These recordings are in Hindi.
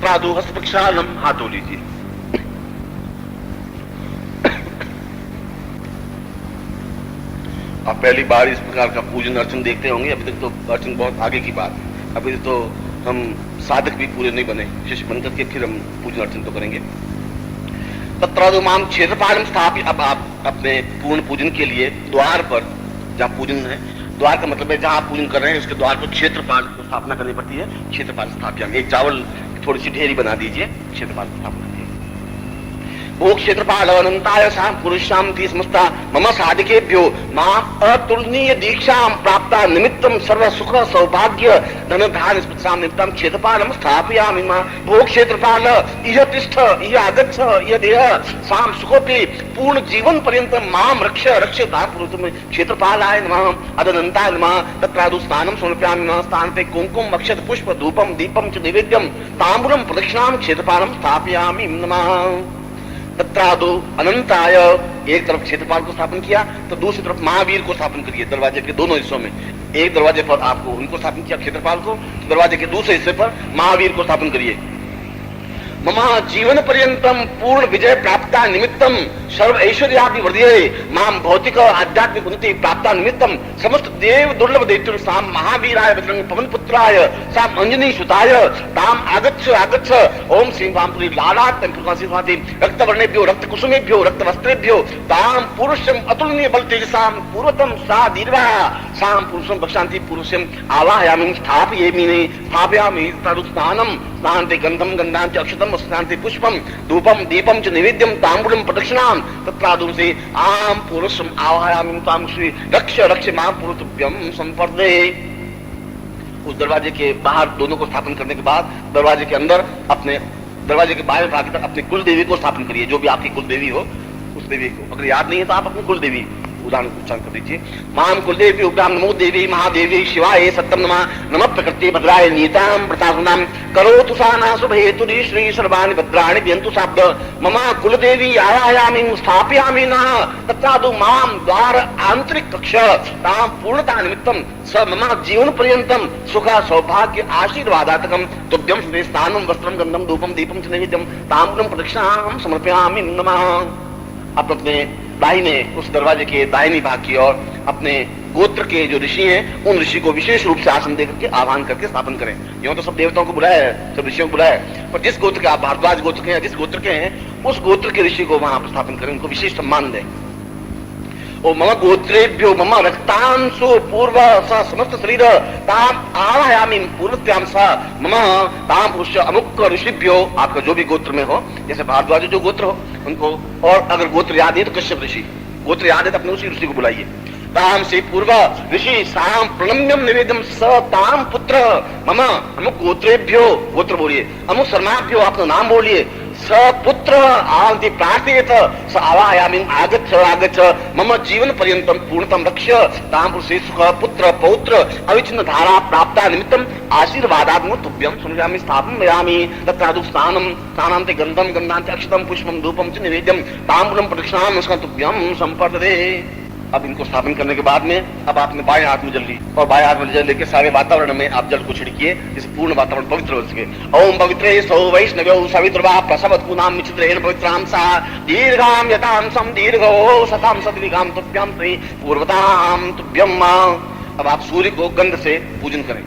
तत्रादु हस्त प्रक्षालनम, हाथ धो लीजिए। आप पहली बार इस प्रकार का पूजन अर्चन देखते होंगे। अभी तक तो अर्चन बहुत आगे की बात है, अभी तो हम साधक भी पूरे नहीं बने, शिष्य बनकर के फिर हम पूजन अर्चन तो करेंगे। तत्रादु माम क्षेत्रपालम स्थापित। अब आप अपने पूर्ण पूजन के लिए द्वार पर, जहाँ पूजन है, द्वार का मतलब है जहाँ आप पूजन कर रहे हैं उसके द्वार पर क्षेत्रपाल की स्थापना करनी पड़ती है। क्षेत्रपाल स्थापित, एक चावल थोड़ी सी ढेरी बना दीजिए, क्षेत्रपाल स्थापना। वो क्षेत्रपाल अनंताय सा पुरुषांति समस्ता मम साधिकेभ्यो मां अतुलनीय दीक्षां प्राप्ता निमित्तम सर्व सुख सौभाग्य धन धान स्मृतां निमित्तं क्षेत्रपालम स्थापयामि। मां वो क्षेत्रपाल इह तिष्ठ इह आगच्छ इह देह साम सुखोपि पूर्ण जीवन पर्यंत मां रक्ष रक्षता पुरुषम क्षेत्रपालाय नमः अदनंताय नमः। तत्रादु स्नानं समर्पयामि नमः। स्थान पे कुंकुम अक्षत पुष्प धूपम दीपम च नैवेद्यम तांबूलम प्रदक्षिणां क्षेत्रपालम स्थापयामि नमः। तत्रादु अनंताय, एक तरफ क्षेत्रपाल को स्थापन किया तो दूसरी तरफ महावीर को स्थापन करिए। दरवाजे के दोनों हिस्सों में, एक दरवाजे पर आपको उनको स्थापन किया क्षेत्रपाल को, दरवाजे के दूसरे हिस्से पर महावीर को स्थापन करिए। मम जीवन पर्यंतम पूर्ण विजय प्राप्ता निमित्तम सर्व ऐश्वर्यादि वर्धये माम भौतिक आध्यात्मिक उन्नति प्राप्ता निमित्तम समस्त देव दुर्लभ दैत्य साम महावीराय बजरंग पवन पुत्राय साम अंजनी सुताय ताम आगच्छ आगच्छ। ओम श्री वामपुरी लालाट तंपुकासिवाति रक्त वर्णेभ्यो रक्त कुसुमेभ्यो रक्त वस्त्रेभ्यो ताम पुरुषम अतुलनीय बल तेजसाम पूर्वतम सा दीर्घा साम पुरुषम बक्षांति पुरुषम आवाहयामि स्थापयामि स्थापयामि। तदु स्नानम, स्नान्ते गंधम गंधांच अक्षतम स्नान्ते पुष्पम धूपम दीपम च नैवेद्यम तांबूलम प्रदक्षिणाम। तत्रादु से आम पुरुषम आवाहयामि ताम श्री रक्ष रक्ष मां पुरुषभ्यम संपर्दे। उस दरवाजे के बाहर दोनों को स्थापन करने के बाद दरवाजे के अंदर अपने दरवाजे के बाहर भाग तक अपनी कुल देवी को स्थापन करिए। जो भी आपकी कुल देवी हो उस देवी को, अगर याद नहीं है तो आप अपनी कुल देवी उदाहरण उच्चारण कर दीजिए। माम कुलदेवी उग्राम नमो देवी महादेवी शिवाय सत्यम नमः नमः प्रकृति भद्राय नीताम प्रतासुनाम करोतु साना शुभहेतुरी श्री सर्वाणि भद्राणि व्यंतु शब्द मम कुलदेवी आवाहयामि स्थापयामि नः। तत्रादु माम द्वार आंतरिक कक्ष ताम पूर्णता निमित्तम स मम जीवन पर्यंतम सुख सौभाग्य आशीर्वादात्मकम तुभ्यं श्री स्नानं वस्त्रं गंधं धूपं दीपं च नैवेद्यं ताम्बूलं प्रदक्षिणां समर्पयामि नमः। अब अपने दाहिने, उस दरवाजे के दाहिनी भाग की ओर अपने गोत्र के जो ऋषि हैं उन ऋषि को विशेष रूप से आसन देकर के आह्वान करके स्थापन करें। यूं तो सब देवताओं को बुलाया है, सब ऋषियों को बुलाया है, पर जिस गोत्र के आप भारद्वाज गोत्र के हैं, जिस गोत्र के हैं उस गोत्र के ऋषि को वहां पर स्थापन करें, उनको विशेष सम्मान दें। ओ मम गोत्रेभ्यो मम रक्तांशु पूर्व स समस्त शरीर ताम आवाहयामि पूर्वत्याम स मम ताम पुरुष अमुक ऋषिभ्यो। आपका जो भी गोत्र में हो, जैसे भारद्वाज जो गोत्र हो उनको, और अगर गोत्र याद है तो कश्यप ऋषि, गोत्र याद है तो अपने उसी ऋषि को बुलाइए। ताम से पूर्व ऋषि साम प्रणम्यम निवेदम स ताम पुत्र मम अमुक गोत्रेभ्यो, गोत्र बोलिए, अमुक शर्माभ्यो अपना नाम बोलिए, स पुत्र आदि प्रार्थयेत स आवाहयामि आगच्छ आगच्छ मम जीवन पर्यंतम पूर्णतम रक्ष ताम पुरुषे सुख पुत्र पौत्र अविच्छिन्न धारा प्राप्ता निमित्तम आशीर्वादात्मक तुभ्यं समर्पयामि स्थापयामि। तत्रादु स्नानं स्नानान्ते गन्धं गन्धान्ते अक्षतं पुष्पं धूपं च नैवेद्यं ताम्बूलं प्रदक्षिणां तुभ्यं संपर्दते। अब इनको स्थापन करने के बाद में अब आपने बाएं हाथ में जल ली और बाएं हाथ में जल लेके सारे वातावरण में आप जल को छिड़किए जिससे पूर्ण वातावरण पवित्र हो सके। ओम पवित्रे सौ वैष्णव्यो सवितुर्वा प्रसवत्कुनाम मिचित्रेण पवित्रां सा दीर्घां यतां सम दीर्घो सतां सद्विगां तुभ्यं त्रि पूर्वतां तुभ्यं। अब आप सूर्य को गंध से पूजन करें,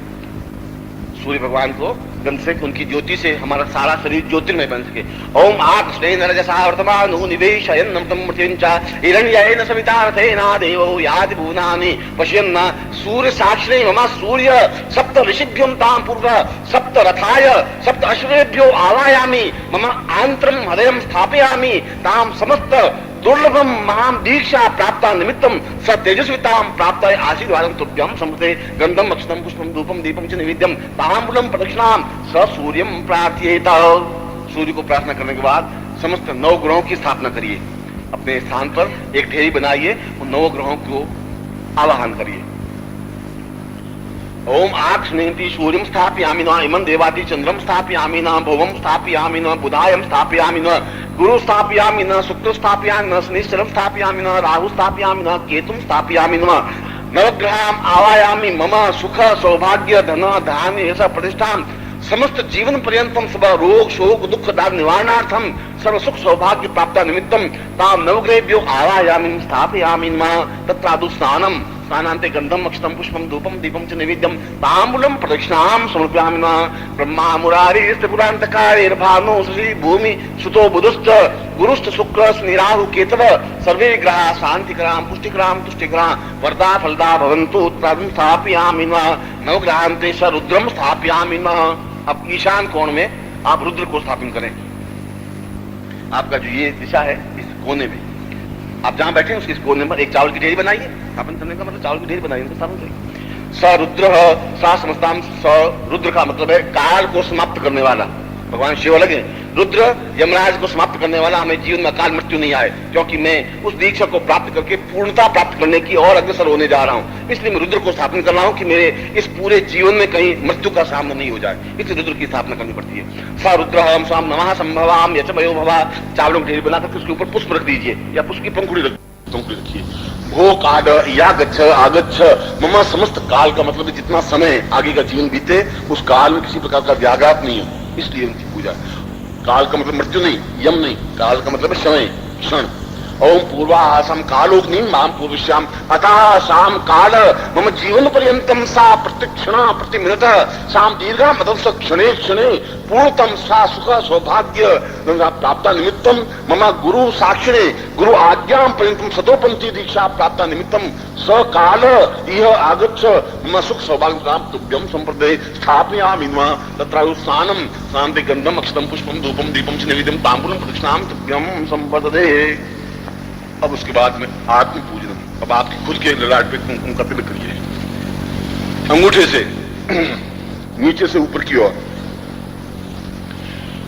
सूर्य भगवान को गंध से, उनकी ज्योति से हमारा सारा शरीर ज्योतिर्मय बन सके। ओम आकृष्णेन रजसा वर्तमानो निवेशयन्नं तम मृत्युंचा हिरण्येन सवितार्थेना देवो याति भुवनानि पश्यन्। सूर्य साक्षिणे मम सूर्य सप्त ऋषिभ्यों ताम पूर्व सप्त रथाय सप्त अश्वेभ्यो आवाहयामि मम आंतरं हृदयं स्थापयामि ताम समस्त दुर्लभम महाम दीक्षा प्राप्ता निमित्तम स तेजस्वितां प्राप्त आशीर्वादं तुभ्यं समृते गंधम अक्षतं पुष्पं धूपं दीपं च नैवेद्यं ताम्बूलं प्रदक्षिणां स सूर्यं प्रार्थयेत। सूर्य को प्रार्थना करने के बाद समस्त 9 ग्रहों की स्थापना करिए। अपने स्थान पर एक ढेरी बनाइए, उन 9 ग्रहों को आवाहन करिए। ओम आक्षनेति सूर्यं स्थापयामि न इमं देवादि चंद्रं स्थापयामि न भुवं स्थापयामि न बुधायं स्थापयामि न गुरु स्थापयामि न शुक्र स्थापयामि न शनिश्चरं स्थापयामि न राहु स्थापयामि न केतुं स्थापयामि न नवग्रहां आवाहयामि मम सुख सौभाग्य धन धान्य प्रतिष्ठां समस्त जीवन पर्यंतम सब रोग शोक दुख दाग निवारणार्थम सर्व सुख सौभाग्य प्राप्त निमित्तम ताम नवग्रहेभ्यो आवायामि स्थापयामि तत्रादु स्नानम स्नानान्ते गंधम अक्षतम पुष्पम धूपम दीपम च नैवेद्यम ताम्बूलम प्रदक्षिणाम समर्पयामि ब्रह्मा मुरारी स्त्रिपुरांतकारेर्भानो श्री भूमि सुतो बुधश्च गुरुश्च शुक्र निराहु केतव सर्वे ग्रहा शांतिकराम पुष्टिकराम तुष्टिकराम वरदा फलदा भवन्तु तदं स्थापयामि नवग्रहान्ते स रुद्रम स्थापयामि। अब ईशान कोण में आप रुद्र को स्थापित करें। आपका जो ये दिशा है इस कोने में आप जहां बैठे हैं उसके इस कोने पर एक चावल की ढेरी बनाइए। स्थापन करने का मतलब चावल की ढेरी बनाइए तो स्थापन करिए। स रुद्र सा समस्ताम स रुद्र का मतलब है काल को समाप्त करने वाला। भगवान शिव अलग है। रुद्र यमराज को समाप्त करने वाला। हमें जीवन में अकाल मृत्यु नहीं आए क्योंकि मैं उस दीक्षा को प्राप्त करके पूर्णता प्राप्त करने की और अग्रसर होने जा रहा हूं। इसलिए मैं रुद्र को स्थापन कर रहा हूं कि मेरे इस पूरे जीवन में कहीं मृत्यु का सामना नहीं हो जाए। इसलिए रुद्र की स्थापना करनी पड़ती है। सा रुद्र हम स्वाम नमः संभवाम यचमयो भवा। चावलों की ढेरी बनाकर उसके ऊपर पुष्प रख दीजिए या पुष्प की पंखुड़ी रखिए। भो काड या गच्छ आगच्छ मम समस्त काल का मतलब जितना समय आगे का जीवन बीते उस काल में किसी प्रकार का व्याघात नहीं हो, इसलिए उनकी पूजा। काल का मतलब मृत्यु नहीं, यम नहीं, काल का मतलब समय क्षण। ओम पूर्वासम कालोग्नि माम पूर्वश्याम अतः शाम काल मम जीवन पर्यंतम सा प्रतिक्षण प्रति मिनट शाम दीर्घा मतलब क्षणे क्षणे पूर्णतम सा सुख सौभाग्य प्राप्त निमित्तम मम गुरु साक्षिणे गुरु आज्ञा पर्यंतम सतोपंथी दीक्षा प्राप्त निमित्तम स काल यह आगच्छ मम सुख सौभाग्य प्राप्त तुभ्यम संप्रदे स्थापयामि तत्र स्नानम स्नान्ते गंधम अक्षतम पुष्पम धूपम दीपम च नैवेद्यम ताम्बूलम प्रदक्षिणाम तुभ्यम संप्रदे। अब उसके बाद में आत्म पूजन। अब आपकी खुद के ललाट पे कुमकुम का तिलक करिए अंगूठे से नीचे से ऊपर की ओर।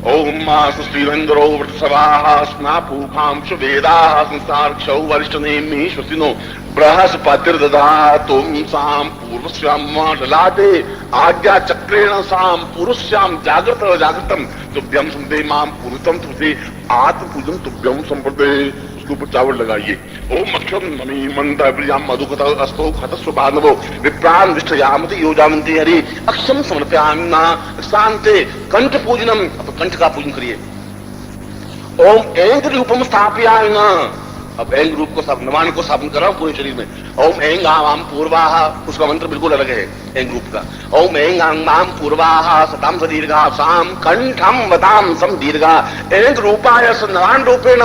ओम श्रीवेन्द्रो वृत्सवाः स्नापूभांश वेदाः संसारक्षौ वरिष्ठनेमि श्वसिनो बृहस्पतिर्दधातु साम पूर्वस्यां ललाटे आज्ञा चक्रेण साम पूर्वस्यां जागृत जागृतम तुभ्यम संदे माम पूर्वतम तुझे आत्म पूजन तुभ्यम संप्रदे। उसके ऊपर चावल लगाइए। ओम अक्षम नमी मंत्र प्रियाम मधुकत अस्तो खतस्व बांधवो विप्रान विष्ठयामति योजामन्ति हरि अक्षम समर्पयामि शांते कंठ पूजनम। अब कंठ का पूजन करिए। ओम ऐंग रूपम स्थापयामि। अब ऐंग रूप को नवान को स्थापन कर रहा हूं पूरे शरीर में। ओम ऐंग आम पूर्वाह, उसका मंत्र बिल्कुल अलग है ऐंग रूप का। ओम ऐंग आम पूर्वाह सताम सदीर्घा साम कंठम वताम सम दीर्घा। ऐंग रूपाय स नवान रूपेण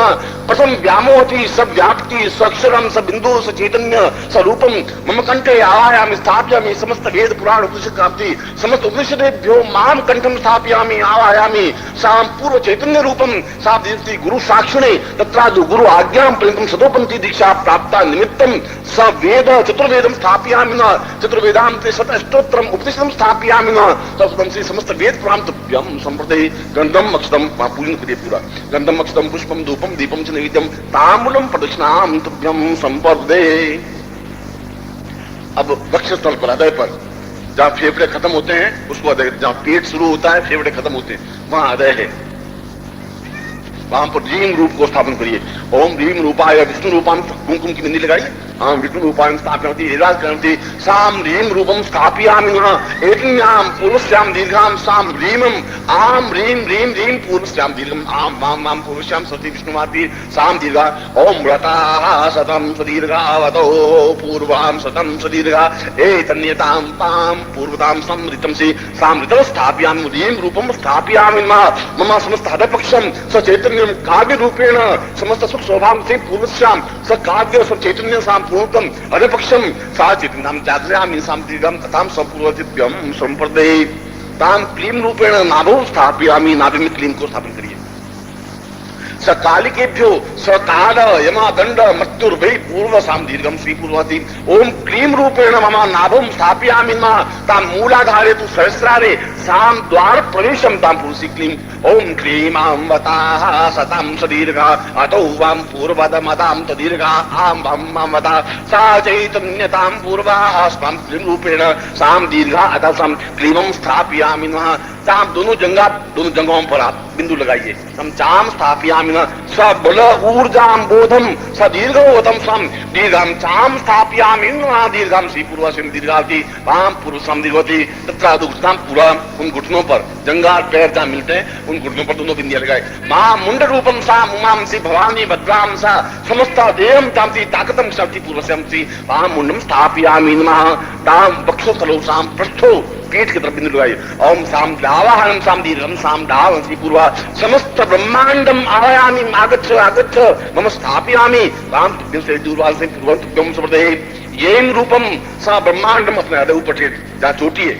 प्रथम व्यामोहति सब व्याप्ति सक्षरम स बिंदु स चैतन्य स रूपम मम कंठे आवायामि स्थापयामि। समस्त वेद पुराण उपनिषद प्राप्ति समस्त उपनिषदेभ्यो माम कंठम स्थापयामि आवायामि साम पूर्व चैतन्य रूपम सा दीप्ति गुरु साक्षिणे तत्रादु गुरु आज्ञां सदोपंथी दीक्षा प्राप्त निमित्तम स वेद चतुर्वेदम स्थापयामि चतुर्वेदांते शतस्तोत्रम उपनिषदम स्थापयामि तत्सदं से समस्त वेद पुराण तुभ्यम संप्रदे। गंधम अक्षतम पूजन करिए पूरा। गंधम अक्षतम पुष्पम धूपम दीपम च नैवेद्यम ताम्बूलम प्रदक्षिणाम तुभ्यम संप्रदे। अब वक्षस्थल पर हृदय पर जहां फेफड़े खत्म होते हैं उसको हृदय, जहां पेट शुरू होता है फेफड़े खत्म होते हैं वहां हृदय है। वहां पर रीम रूप को स्थापन करिए। ओम रीम रूपाय विष्णु रूपान कुमकुम की बिंदी लगाइए। आम विष्णु रूपान स्थापयति हिराज करती साम रीम रूपम स्थापयामि एतन्याम पूर्वस्याम दीर्घाम साम रीमम आम रीम रीम रीम पूर्वस्याम दीर्घम आम वाम वाम पूर्वस्याम सती विष्णुमाति साम दीर्घा। ओम व्रताः शतं सदीर्घावतो पूर्वाम शतं सदीर्घा एतन्यताम ताम पूर्वताम समृतम से सामृतम स्थापयामि रीम रूपम स्थापयामि मम समस्त हृदयपक्षम स चैतन्यम काव्य रूपेण समस्त सुख स्वभाव से पूर्वस्याम स काव्य स चैतन्य साम पूर्वतम हृदयपक्षम सा चैतन्यम जागृयामि साम दीर्घम तथाम संपूर्वतिभ्यम संप्रदे। ताम क्लीम रूपेण नाभौ स्थापयामि। नाभि में क्लीम को स्थापन करिए। सकालिकेभ्यो सकाल यमा दंड मृत्युर्भय पूर्व साम दीर्घम स्वीपूर्वति। ओम क्लीम रूपेण मम नाभम स्थापयामि ताम मूलाधारे तु सहस्रारे साम द्वार प्रवेशम ताम पुरुषि क्लीम। ओम क्लीमां वताः सतां सदीर्घा अतो वाम पूर्वदमतां तदीर्घा आम वाम वता सा चैतन्यतां पूर्वाः स्वाम क्लीम रूपेण साम दीर्घा अतः साम क्लीमं स्थापयामि। ताम दोनों जगहों पर आप बिंदु लगाइए। हम चाम स्थापयामि स स बल ऊर्जाम बोधम स दीर्घोतम सम दीर्घम चाम स्थापयामि दीर्घम सी पूर्वसिम दीर्घावती ताम पुरुषम दीर्घवती तथा दुष्टाम पूरा। उन घुटनों पर जंगार पैर जहां मिलते हैं उन घुटनों पर दोनों बिंदियां लगाए। मां मुंड रूपम सा उमाम सी भवानी भद्राम सा समस्ता देहम तामसी ताकतम शक्ति पूर्वसम सी ताम मुंडम स्थापयामि नमः ताम वक्षस्थलो साम पृष्ठो पीठ की तरफ बिंदु लगाई। ओम साम दावाहनम साम दीर्घम साम दावंसी पूर्वा समस्त ब्रह्मांडम आयामी आगच्छ आगच्छ मम स्थापयामि राम तुभ्यं से दूरवाल से पूर्वं तुभ्यं समर्थे। येन रूपम सा ब्रह्मांडम अपने हृदय ऊपर जहां चोटी है।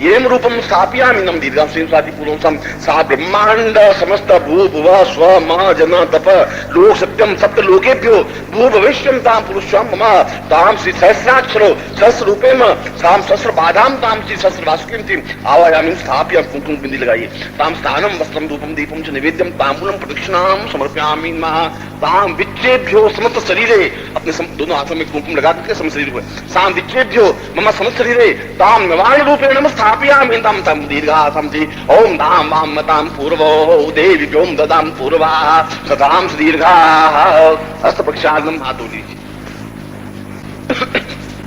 येम रूपम स्थापयामि नम दीर्घम से पूर्वं सम सा ब्रह्मांड समस्त भू भुव स्व म जन तप लोक सत्यम सप्त लोकेभ्यो भू भविष्यम ताम पुरुषम मम ताम श्री सहस्राक्षरो सहस्र रूपेम साम सहस्र बाधाम ताम श्री सहस्र वासुकिम थी आवायामी स्थाप्य कुंकुम बिंदी लगाइए। ताम स्थानम वस्त्रम धूपम दीपम च निवेद्यम तांबूलम प्रदक्षिणाम समर्पयामि ताम विच्चेभ्यो समस्त शरीरे अपने दोनों हाथों में कुंकुम लगा करके समस्त शरीर को साम विच्चेभ्यो मम समस्त शरीरे ताम नवाण रूपेण स्थापयामि तम तम दीर्घासम थी। ओम दाम वाम मताम पूर्वो देवी व्योम ददाम पूर्वा सदाम दीर्घा हस्त पक्षार्धम हाथ धो लीजिए।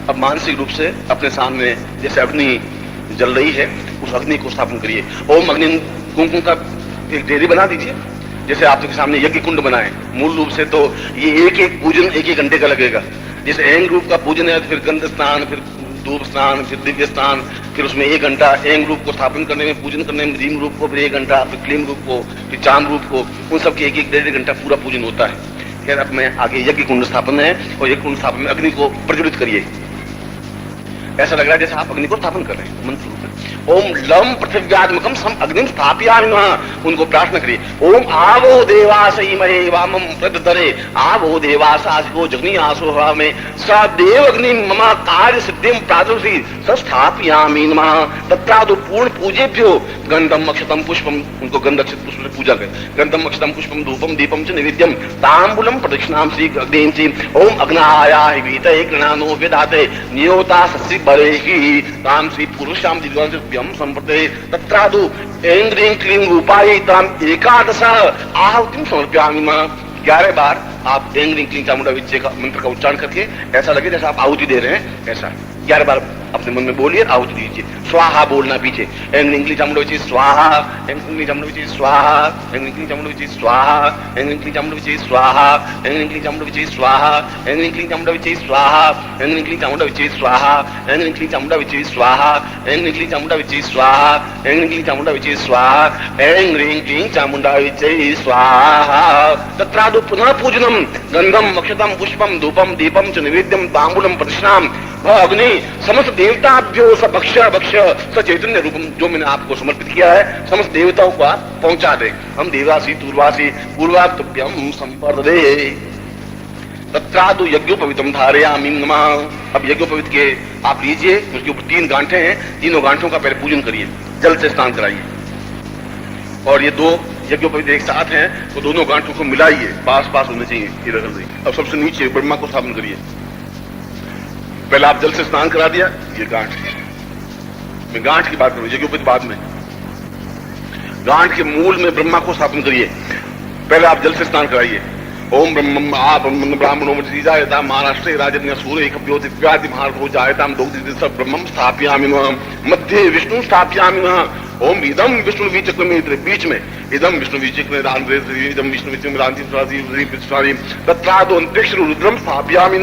अब मानसिक रूप से अपने सामने जैसे अग्नि जल रही है उस अग्नि को स्थापन करिए। ओम अग्नि कुंकुम का एक ढेरी बना दीजिए जैसे आपके सामने यज्ञ कुंड बनाए। मूल रूप से तो ये एक एक पूजन एक एक घंटे का लगेगा। जैसे एंग रूप का पूजन है फिर गंध स्नान फिर धूप स्नान फिर दिव्य स्नान फिर उसमें 1 घंटा एंग रूप को स्थापन करने में पूजन करने में रीम रूप को फिर 1 घंटा फिर क्लीम रूप को फिर चांद रूप को उन सब के 1-1 घंटा पूरा पूजन होता है। खैर अब मैं आगे यज्ञ कुंड स्थापन है और यज्ञ कुंड स्थापन में अग्नि को प्रज्वलित करिए। ऐसा लग रहा है जैसे आप अग्नि को स्थापन कर रहे हैं मंत्र रूप में। ओम लम पृथिव्यात्मकम सम अग्निम स्थापयामि नमः उनको प्रार्थना करिए। ओम आवो देवासई महे वामम प्रदतरे आवो देवासासिको जग्नि आसो में स देव अग्नि मम कार्य सिद्धिम प्रादुषी स्थापयामि नमः तत्रादु पूर्ण पूजेभ्यो गंधम अक्षतम पुष्पम उनको गंध अक्षत पुष्प से पूजा करें। गंधम अक्षतम पुष्पम धूपम दीपम च निवेद्यम तांबूलम प्रदक्षिणाम श्री अग्निंचि ओम अग्नाया वीते गृणानो विधाते नियोता सस्सी बरेहि ताम श्री पुरुषाम दिव्यम संप्रते तत्रादु ऐंद्रीं क्लीं रूपायै ताम एकादश आहुतिम समर्पयामि। 11 बार आप ऐंद्रीं क्लीं चामुंडा विच्चे का मंत्र का उच्चारण करके ऐसा लगे जैसा आप आहुति दे रहे हैं। ऐसा 11 बार अपने मन में बोलिए आहुति दीजिए। स्वाहा बोलना पीछे ऐंद्रीं क्लीं चामुंडा विच्चे स्वाहा ऐंद्रीं क्लीं चामुंडा विच्चे स्वाहा ऐंद्रीं क्लीं चामुंडा विच्चे स्वाहा ऐंद्रीं क्लीं चामुंडा विच्चे स्वाहा ऐंद्रीं क्लीं चामुंडा विच्चे स्वाहा ऐंद्रीं क्लीं चामुंडा विच्चे स्वाहा ऐंद्रीं क्लीं चामुंडा विच्चे स्वाहा ऐंद्रीं क्लीं चामुंडा विच्चे स्वाहा ऐंद्रीं क्लीं चामुंडा विच्चे स्वाहा ऐंद्रीं क्लीं चामुंडा विच्चे स्वाहा ऐंद्रीं क्लीं चामुंडा विच्चे स्वाहा तत्रादु पुनः पूजनम गंधम अक्षतम पुष्पम धूपम दीपम च निवेद्यम तांबूलम प्रदक्षिणाम अग्नि समस्त देवताभ्यो स भक्ष भक्ष स चैतन्य रूपम जो मैंने आपको समर्पित किया है समस्त देवताओं को आप पहुंचा दे। हम देवासी तुर्वासी पूर्वाप्तभ्यम संपर्दे तत्रादु यज्ञोपवीतम धारयामि नमः। अब यज्ञोपवीत के आप लीजिए उसके ऊपर 3 गांठें हैं। तीनों गांठों का पहले पूजन करिए जल से स्नान कराइए और ये 2 यज्ञोपवीत एक साथ हैं तो दोनों गांठों को मिलाइए पास पास होने चाहिए इधर उधर। अब सबसे नीचे ब्रह्मा को स्थापन करिए। पहले आप जल से स्नान करा दिया ये गांठ मैं गांठ की बात करूं यज्ञोपवीत बाद में। गांठ के मूल में ब्रह्मा को स्थापन करिए। पहले आप जल से स्नान कराइए। ओम ब्रह्म आ ब्राह्मणों में जायता महाराष्ट्र राजन्य सूर्य कप्यो दिव्यादि महार्घो जायताम दोग्धि सब ब्रह्मम स्थापयामि मध्य विष्णु स्थापयामि ओम इदम विष्णु विचक्र में बीच में इदम विष्णु विचक्र इदम विष्णु विचक्र तत्रादो अंतरिक्ष रुद्रम स्थापयामि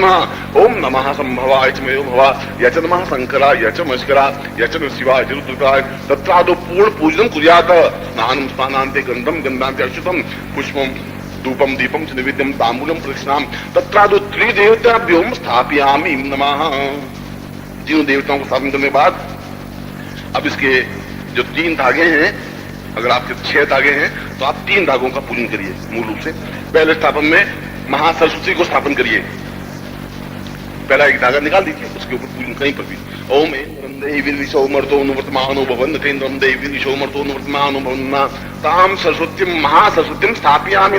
ओम नमः संभवाय च मयो भवा यच नमः शंकरा यच मस्करा यच शिवाय च रुद्राय तत्रादो पूर्ण पूजनम कुर्यात् स्नानं स्नानान्ते गंधम गंधान्ते अच्युतम पुष्पम धूपम दीपम च निवेद्यम तांबूलम प्रदक्षिणाम तत्रादु त्रिदेवताभ्योम स्थापयामि नमः। तीनों देवताओं को स्थापन करने के बाद अब इसके जो 3 धागे हैं अगर आपके 6 धागे हैं तो आप 3 धागों का पूजन करिए मूल रूप से। पहले स्थापन में महासरस्वती को स्थापन करिए। पहला एक धागा निकाल दीजिए उसके ऊपर पूजन कहीं पर भी ओम देवीमर्तो भवन केन्द्रम देवीमर्तो ताम सरस्वती महासरस्वती स्थापयामि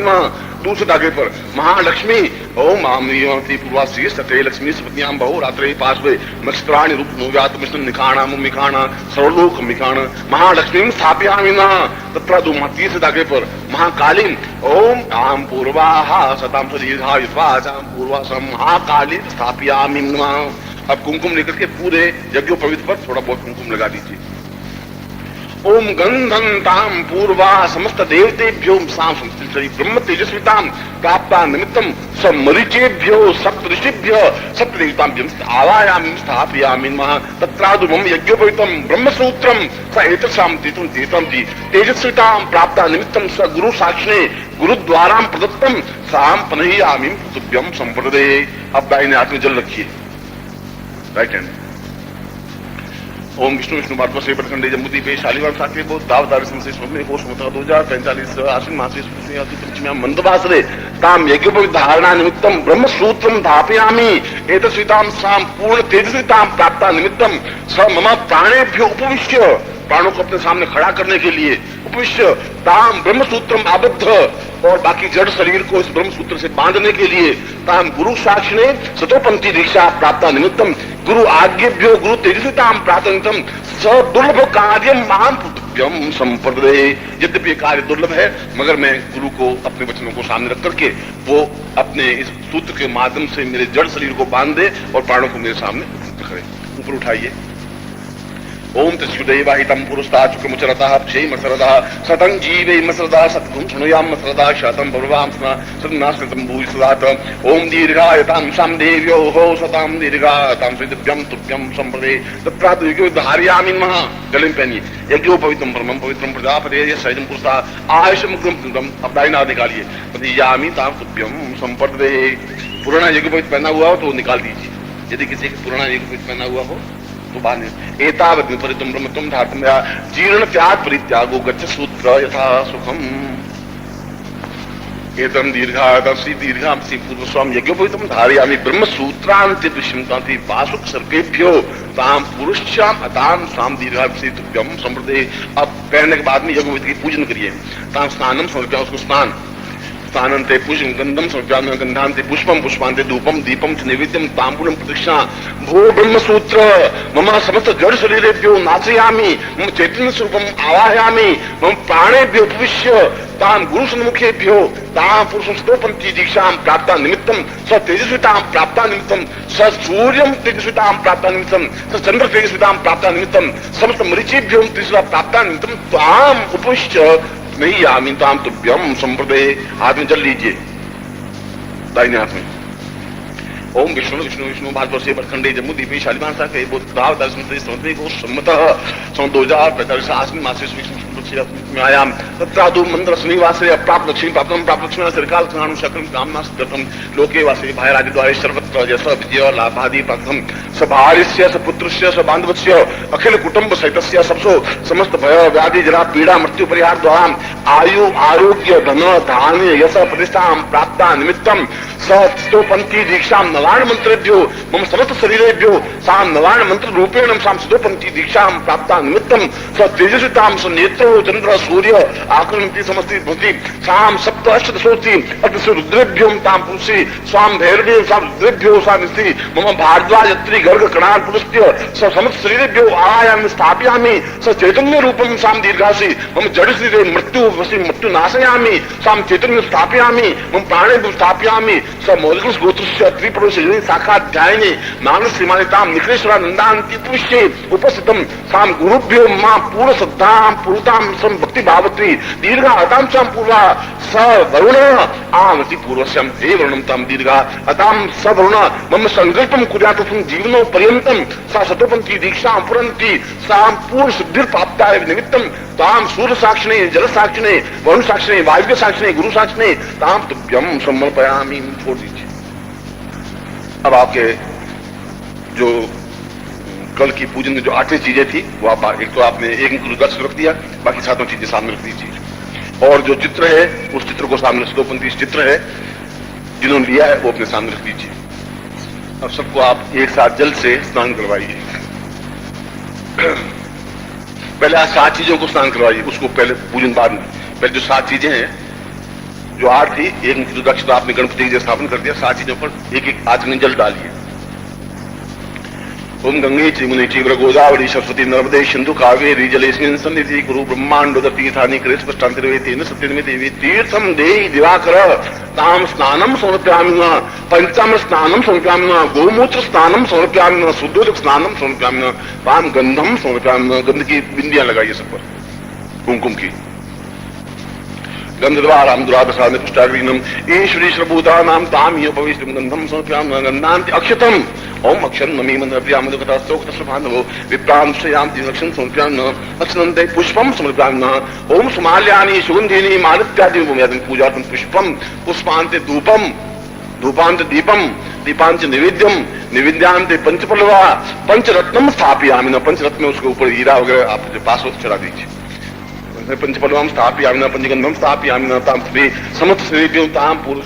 दूसरे धागे पर महालक्ष्मी ओम आमती पूर्वासी सत्य लक्ष्मी सपत्याम बहु रात्रे पार्श्वे नक्षत्राणि रूप नोव्यात मिश्रण निखाणा मिखाणा सर्वलोक मिखाण महालक्ष्मी स्थापयामि न तत्र दो तीसरे धागे पर महाकाली ओम आम पूर्वाहा सताम दीर्घायुत्वाचाम पूर्वासम महाकाली स्थापयामि न। अब कुमकुम लेकर के पूरे यज्ञोपवीत पर थोड़ा बहुत कुमकुम लगा दीजिए। ओम गंधंताम पूर्वा समस्त देवतेभ्यो साम ब्रह्म तेजस्विताम प्राप्ता निमित्तम स मरीचेभ्यो सप्त ऋषिभ्य सप्त देवताभ्यं आवायामि स्थापयामि नमः। तत्रादु मम यज्ञोपवीतम ब्रह्मसूत्रम स एतसाम तीतम तीतम जी तेजस्विताम प्राप्ता निमित्तम स गुरु साक्षिणे गुरुद्वाराम प्रदत्तम साम पनह्यामि तुभ्यं संप्रदे। अब दाहिने हाथ में जल रखिए, राइट हैंड। ओम विष्णु विष्णु महात्मा से प्रखंडे जम्बूदी पे शालीवान साके बहुत दावदार से स्वप्ने को समता 2045 आश्विन मासे मंदवासरे ताम यज्ञोपवीत धारणा निमित्तम ब्रह्म सूत्रम धापयामि एतस्विताम साम पूर्ण तेजस्विताम प्राप्ता निमित्तम स मम प्राणेभ्यो उपविश्य प्राणों को अपने सामने खड़ा करने के लिए उपविश्य ताम ब्रह्म सूत्रम आबद्ध और बाकी जड़ शरीर को इस ब्रह्म सूत्र से बांधने के लिए ताम गुरु साक्षिणे सतोपंथी दीक्षा प्राप्ता निमित्तम गुरु आज्ञेभ्यो गुरु तेजस्विताम प्राप्त निमित्तम स दुर्लभ कार्य माम पुत्रभ्यम संप्रदे। यद्यपि कार्य दुर्लभ है मगर मैं गुरु को अपने वचनों को सामने रख करके वो अपने इस सूत्र के माध्यम से मेरे जड़ शरीर को बांध दे और प्राणों को मेरे सामने करे। ऊपर उठाइए। ओम तस्युदैवाहितम पुरुषता चुकमुचरतः क्षेमसरदः सतं जीवैमसरदः सत्कुं शृणुयाम मसरदः शतं भववाम सन्नास्कृतं भूयसदात। ओम दीर्घायतां साम देव्योः सतां दीर्घायतां दिव्यं तुभ्यं संप्रदे। तत्रादु यज्ञोपधारयामि नमः। गले में पहनिए। यज्ञोपवीतम परमं पवित्रं प्रजापते सैजं पुरुषता आयुषमुग्रम। अब दाहिना निकालिए। पतियामि तां तुभ्यं संप्रदे। पुराना यज्ञोपवीत पहना हुआ हो तो निकाल दीजिए। यदि किसी का पुराना यज्ञोपवीत पहना हुआ हो तो बांध। एतावत् विपरीतम ब्रह्मत्वं धातुं जीर्ण त्याग परित्यागो गच्छ सूत्र यथा सुखम। एतम दीर्घादर्शी दीर्घांसी पूर्व स्वाम यज्ञोपवीतम धारयामि ब्रह्म सूत्रांति दुष्यंतांति वासुक सर्गेभ्यो ताम पुरुषाम अताम साम दीर्घांसी तुभ्यम संप्रदे। अब पहनने के बाद में यज्ञोपवीत की पूजन करिए। ताम स्नानम समर्पया उसको स्नान स्थानंते पुष्पम गंधम समर्पयामि गंधांते पुष्पम पुष्पांते धूपम दीपम च नैवेद्यम तांबूलम प्रदक्षिणा भो ब्रह्मसूत्र मम समस्त जड़ शरीरेभ्यो नाचयामि मम चैतन्य स्वरूपम आवाहयामि मम प्राणेभ्यो उपविश्य ताम गुरु सन्मुखेभ्यो ताम पुरुषं स्तोपन्ति दीक्षां प्राप्ता निमित्तम स तेजस्वितां प्राप्ता निमित्तम स सूर्यं तेजस्वितां प्राप्ता निमित्तम स चंद्र तेजस्वितां प्राप्ता निमित्तम समस्त मरीचिभ्यो तेजस्वितां प्राप्ता निमित्तम ताम उपविश्य नहीं आमी ताम तुभ्यम संप्रदे। हाथ में जल लीजिए, दाहिने हाथ में। ओम विष्णु विष्णु विष्णु भारतवर्षीय प्रखंडे जम्मू द्वीपे शालीमान साके बोधाव दर्शन से समर्पे को सम्मतः सन 2045 आश्विन मासे आयाम तत्रादु मंत्र श्रीनिवासे प्राप्त लक्ष्मी प्राप्तम प्राप्त लक्ष्मी सरकाल स्नानु शकम कामना सिद्धम लोके वासे भाई राज्य द्वारे सर्वत्र यश विजय लाभादि प्राप्तम सभार्यस्य सपुत्रस्य सबांधवस्य अखिल कुटुंब सहितस्य सबसो समस्त भय व्याधि जरा पीड़ा मृत्यु परिहार द्वारा आयु आरोग्य धन धान्य यश प्रतिष्ठा प्राप्ता निमित्तम सतोपंथी दीक्षा नवान मंत्रेभ्यो मम समस्त शरीरेभ्यो साम नवान मंत्र रूपेण साम सतोपंथी दीक्षा प्राप्ता निमित्तम स तेजस्वितां स नेत्रो चंद्र सूर्य आकृति समस्ति भवति साम सप्त अष्टदशोति अष्टसु रुद्रेभ्यो ताम पुरुषे स्वाम भैरवे साम रुद्रेभ्यो सामिति मम भारद्वाज यत्री गर्ग कणाल पुरुष्य स समस्त शरीरेभ्यो आयामि स्थापयामि स चैतन्य रूपम साम दीर्घासि मम जड़ शरीरे मृत्यु वसि मृत्यु नाशयामि साम चैतन्य स्थापयामि मम प्राणे स्थापयामि स मौलिकस गोत्रस्य त्रिपुरुषे शाखाध्यायिने मानस सीमानिताम निकलेश्वरानंदांति पुष्ये उपस्थितम साम गुरुभ्यो मां पूर्ण श्रद्धां पूर्वतां सम भक्ति भावत्री दीर्घा अताम चाम पूर्वा स वरुण आमति पूर्वस्यम हे वरुणम ताम दीर्घा अताम स वरुण मम संकल्पम कुर्यातुम जीवनो पर्यंतम सा सतोपंथी दीक्षा पुरंती साम पूर्ण सिद्धिर प्राप्ताय निमित्तम ताम सूर्य साक्षिणे जल साक्षिणे वरुण साक्षिणे वायव्य साक्षिणे गुरु साक्षिणे ताम तुभ्यम समर्पयामि। छोड़ दीजिए। अब आपके जो कल की पूजन में जो 8 चीजें थी वो आप एक तो आपने एक गुरुदक्ष रख दिया, बाकी 7 चीजें सामने रख दीजिए। और जो चित्र है उस चित्र को सामने सतोपंथी चित्र है जिन्होंने लिया है वो अपने सामने रख दीजिए। अब सबको आप एक साथ जल से स्नान करवाइए। पहले आज 7 चीजों को स्नान करवाइए, उसको पहले पूजन बाद में। पहले जो 7 चीजें हैं जो 8 थी, एक मुखी रुद्राक्ष आपने गणपति की स्थापन कर दिया, 7 चीजों पर एक एक आचमनी जल डालिए। ओम गंगे चिमुनि चीव्र गोदावरी सरस्वती नर्मदे सिंधु कावेरी जलेस्मिन् सन्निधि कुरु ब्रह्मांड तीर्थानि कृष्णष्टान्तिर्वेतेन सत्यमे देवी तीर्थम देहि दिवाकर ताम स्नानम समर्पयामि पंचामृ स्नानम समर्पयामि गोमूत्र स्नानम समर्पयामि शुद्धोदक स्नानम समर्पयामि ताम गंधम समर्पयामि। गंध की बिंदियां लगाइए सब पर, कुमकुम की गंधद्वाराम दुरादसाने पुष्टाग्रीनम ईश्वरी सर्वभूतानां ताम हि उपविष्टं गंधम समर्पयामि गन्धान्ति अक्षतम ओम अक्षरं नमी मंद्रप्रियाम दुःखतास्तोक्तस्वभानो विप्रां श्रेयान्ति लक्षं समर्पयामि अक्षनन्ते पुष्पं समर्पयामि ओम सुमाल्यानि सुगन्धिनि मालित्यादि पूजार्थं पुष्पं पुष्पान्ते धूपं धूपान्ते दीपं दीपांच निवेद्यम निवेद्यांते पंचपल्लवा पंचरत्नम स्थापयामि। पंचरत्न उसके ऊपर हीरा वगैरह आप जो पास हो चढ़ा दीजिए। पंचपल्लवम स्थापयामि पंचगंधम स्थापयामि ताम समस्त श्रेयों ताम पुरुष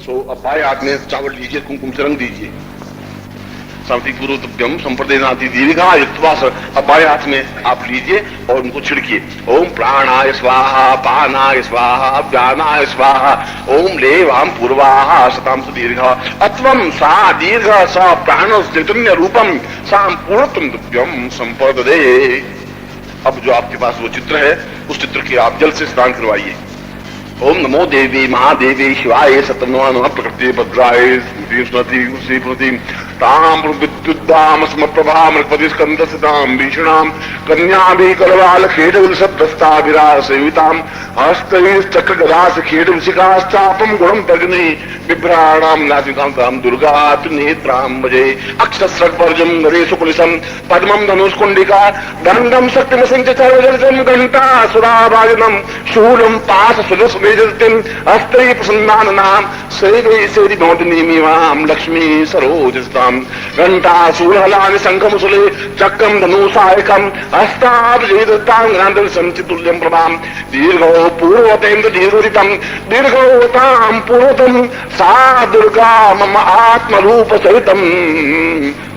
सो। अब बाएं हाथ में चावल लीजिए, कुमकुम से रंग दीजिए। सावती पूर्वभ्यम संप्रदेनाति दीर्घा युक्तवास। अब बाएं हाथ में आप लीजिए और उनको छिड़किए। ओम प्राणाय स्वाहा पानाय स्वाहा व्यानाय स्वाहा ओम लेवाम पूर्वाहा सताम सुदीर्घा अत्वम सा दीर्घ सा प्राण चैतन्य रूपम साम पूर्णत्वम संप्रदे। अब जो आपके पास वो चित्र है, उस चित्र के आप जल से स्नान करवाइए। ओम नमो देवी महादेवी शिवाय सतनम प्रकृति भद्राय स्मृति ताम विद्युद्दाम समप्रभाम स्कंद सिताम भीषणाम कन्याभि कलवाल खेड सेविताम हस्तैश्चक्र गदास खेड विशिखाश्चापम गुणम तग्नि बिभ्राणाम नासिकां दुर्गा नेत्राम भजे अक्षस्रग्वर्जम गणेश कुलिसम पद्मम धनुष्कुंडिका दंडम शक्तिम संचरजलम घंटा सुराभाजनम शूलम पास सुलस वेजतिम अस्त्रै प्रसन्नानाम सेवे सेरि भवतनीमिवाम लक्ष्मी सरोजस्ताम घंटा शूलहलानि शंखमुसले चक्रम धनुषायकम हस्ताब्जेदतां गणांतर संचितुल्यम प्रभाम दीर्घो पूर्वतेन्द्र दीर्घोदितम दीर्घोतां पूर्वतम सा दुर्गा मम आत्मरूप सहितम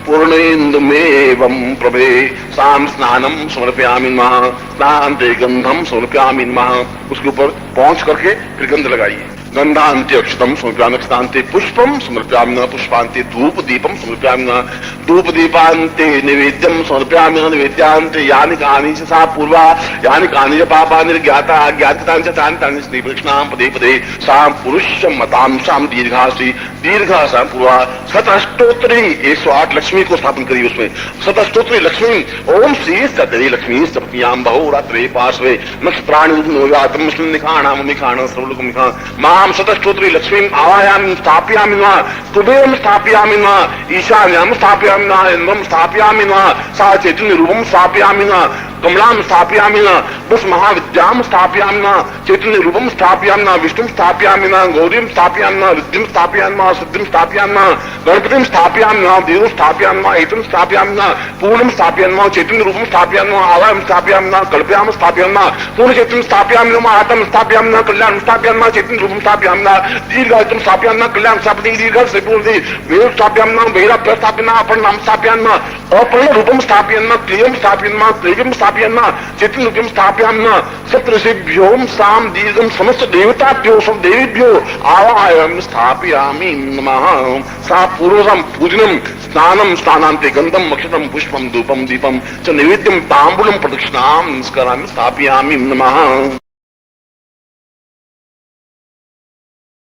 पूर्णेन्दुमेवं प्रभे साम स्नानम समर्पयामि नमः स्नान्ते गंधम समर्पयामि नमः। उसके ऊपर पहुंच करके फिर गंध लगाइए। गंधान्ते अक्षतम समर्पयामि स्थान्ते पुष्पम समर्पयामि नमः पुष्पान्ते धूप दीपम समर्पयामि नमः धूप दीपान्ते निवेद्यम समर्पयामि नमः निवेद्यांते यानि कानि च सा पूर्वा यानि कानि च पापानि ज्ञाता अज्ञातानि च तानि तानि श्रीकृष्णां पदे पदे सां पुरुषं मतां सां दीर्घासि दीर्घा सां पूर्वा शतअष्टोत्तरी 108 लक्ष्मी को स्थापन करिए। उसमें शतअष्टोत्तरी लक्ष्मी ओम श्री सतरी लक्ष्मी सप्तियां बहुरात्रे पार्श्वे नक्षत्राणि नोयातम निखाणाम निखाण सर्वलोकम निखा मां शतअष्टोत्तरी लक्ष्मी आवाहयामि स्थापयामि नमः कुबेरं स्थापयामि नमः ईशान्यां स्थापयामि नमः इंद्रं स्थापयामि नमः सा चैतन्य रूपं स्थापयामि नमः कमलां स्थापयामि नमः पुष्प महाविद्यां स्थापयामि नमः चैतन्य रूपं स्थापयामि नमः विष्णुं स्थापयामि नमः गौरीं स्थापयामि नमः रिद्धिं स्थापयामि नमः सिद्धिं स्थापयामि नमः गणपतिं स्थापयामि नमः देवं स्थापयामि नमः एतं स्थापयामि नमः पूर्णं स्थापयामि नमः चैतन्य रूपं स्थापयामि नमः आवाहं स्थापयामि नमः कल्पयामि स्थापयामि नमः पूर्ण चैतन्य स्थापयामि नमः आत्म स्थापयामि नमः कल्याणं स्थापयामि नमः चैतन्य रूपं स्थापयामि नमः दीर्घायुतं स्थापयामि नमः कल्याणं स्थापयामि दीर्घ श्रीपूर्ति वेद स्थापयामि नमः वैराग्य स्थापयामि नमः अपर्णां स्थापयामि नमः अपूर्ण रूपं स्थापयामि नमः क्रियं स्थापयामि नमः त्रयं स्थापयामि नमः चैतन्य रूपं स्थापयामि नमः सप्तऋषिभ्यो सां दीर्घं समस्त देवताभ्यो सब देवीभ्यो आवाहयामि स्थापयामि नमः सा पूर्वं पूजनं स्नानं स्नानान्ते गन्धं अक्षतं पुष्पं धूपं दीपं च नैवेद्यं ताम्बूलं प्रदक्षिणां नमस्कारामि स्थापयामि नमः।